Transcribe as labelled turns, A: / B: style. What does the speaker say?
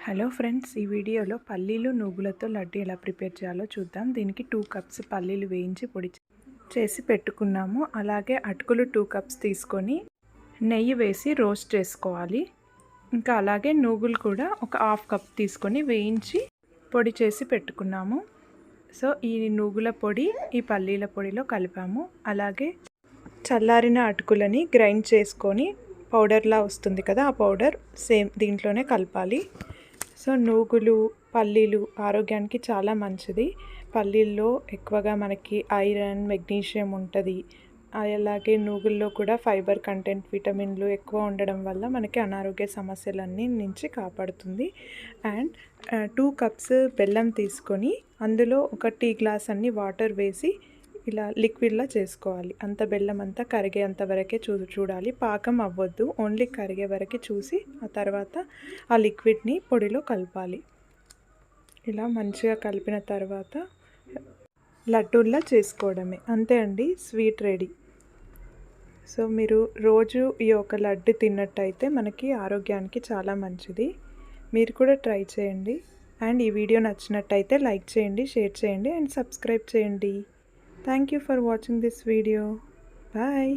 A: Hello friends, ఈ వీడియోలో పల్లీలు నువ్వులతో లడ్డు ఎలా ప్రిపేర్ చేయాలో చూద్దాం. దీనికి 2 కప్స్ పల్లీలు వేయించి పొడి చేసి పెట్టుకున్నాము. అలాగే అటుకులు 2 కప్స్ తీసుకొని నెయ్యి వేసి రోస్ట్ చేసుకోవాలి. ఇంకా అలాగే నువ్వులు కూడా ఒక హాఫ్ కప్ తీసుకొని వేయించి పొడి చేసి పెట్టుకున్నాము. సో ఈ నువ్వుల పొడి ఈ పల్లీల పొడిలో కలిపాము. అలాగే చల్లారిన అటుకులని గ్రైండ్ చేసుకొని పౌడర్లా వస్తుంది కదా, ఆ పౌడర్ సేమ్ దీంట్లోనే కలపాలి. సో నువ్వులు పల్లీలు ఆరోగ్యానికి చాలా మంచిది. పల్లీల్లో ఎక్కువగా మనకి ఐరన్ మెగ్నీషియం ఉంటుంది. అలాగే నువ్వుల్లో కూడా ఫైబర్ కంటెంట్ విటమిన్లు ఎక్కువ ఉండడం వల్ల మనకి అనారోగ్య సమస్యలన్నీ నుంచి కాపాడుతుంది. అండ్ 2 కప్స్ బెల్లం తీసుకొని అందులో ఒక టీ గ్లాస్ అన్ని వాటర్ వేసి ఇలా లిక్విడ్లా చేసుకోవాలి. అంత బెల్లం అంతా కరిగేంత వరకే చూడాలి. పాకం అవ్వద్దు, ఓన్లీ కరిగే వరకు చూసి ఆ తర్వాత ఆ లిక్విడ్ని పొడిలో కలపాలి. ఇలా మంచిగా కలిపిన తర్వాత లడ్డూల్లా చేసుకోవడమే, అంతే అండి, స్వీట్ రెడీ. సో మీరు రోజు ఈ ఒక లడ్డు తిన్నట్టయితే మనకి ఆరోగ్యానికి చాలా మంచిది. మీరు కూడా ట్రై చేయండి. అండ్ ఈ వీడియో నచ్చినట్టయితే లైక్ చేయండి, షేర్ చేయండి అండ్ సబ్స్క్రైబ్ చేయండి. Thank you for watching this video. Bye.